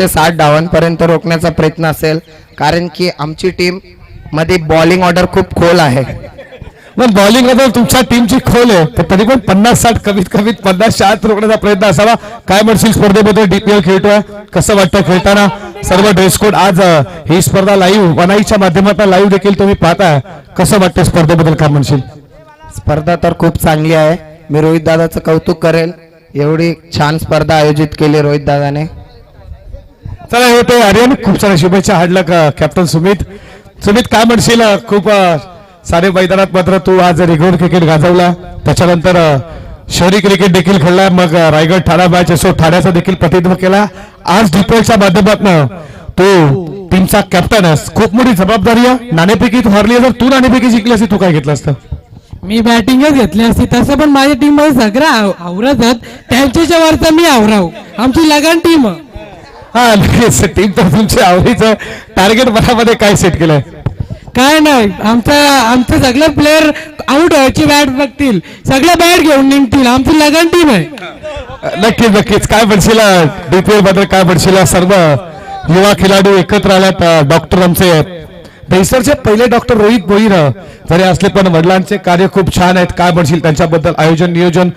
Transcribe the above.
ते 60 धावांपर्यंत रोखण्याचा प्रयत्न असेल, कारण की आमची टीम मध्ये बॉलिंग ऑर्डर खूप खोल आहे. मग बॉलिंग जर तुमच्या टीमची खोल आहे तर तरी पण 50-60 कमीत कमीत 50 रोखण्याचा प्रयत्न असावा. काय म्हणशील स्पर्धेबद्दल? DPL खेळतोय, कसं वाटतं खेळताना? सर्व ड्रेस कोड आज ही स्पर्धा लाईव्ह वनाईच्या माध्यमातून लाईव्ह देखील तुम्ही पाहताय, कसं वाटतं स्पर्धेबद्दल काय म्हणशील? स्पर्धा तर खूप चांगली आहे. मी रोहित दादाचं कौतुक करेल, एवढी छान स्पर्धा आयोजित केली रोहित दादाने. चला हे होते आर्यन, खूप साऱ्या शुभेच्छा. हाडलं कॅप्टन सुमित. काय म्हणशील? खूप सारे मैदानात मात्र तू आज रेग्युलर क्रिकेट गाजवला, त्याच्यानंतर शहरी क्रिकेट देखील खेळला, मग रायगड ठाणा मॅच असो ठाण्याचा देखील प्रतिनिधित्व केला. आज DPLच्या माध्यमातून तू टीमचा कॅप्टन आहेस, खूप मोठी जबाबदारी आहे. नाणेफेकी तू हरली, जर तू नाणेफेकी जिंकली असती तू काय घेतलं असतं? मी बॅटिंगच घेतली असती. तसं पण माझ्या टीम मध्ये सगळं आवरतात, त्यांच्या वरचा मी आवराव. आमची लगान टीम. हा नक्कीच, टीम तर तुमची आवडीचं. टार्गेट मनामध्ये काय सेट केलंय? काय नाही, आमचं सगळे प्लेअर आउट व्हायची बॅट बघतील, सगळे बॅट घेऊन निघतील. आमची लगान टीम आहे. नक्कीच. काय म्हणशील DPL बद्दल? काय म्हणशील? सर्व युवा खेळाडू एकत्र आल्यात. डॉक्टर आमचे दहिसरचे पहिले डॉक्टर रोहित भोईर जरी असले पण वडिलांचे कार्य खूप छान आहेत. काय म्हणशील त्यांच्याबद्दल? आयोजन नियोजन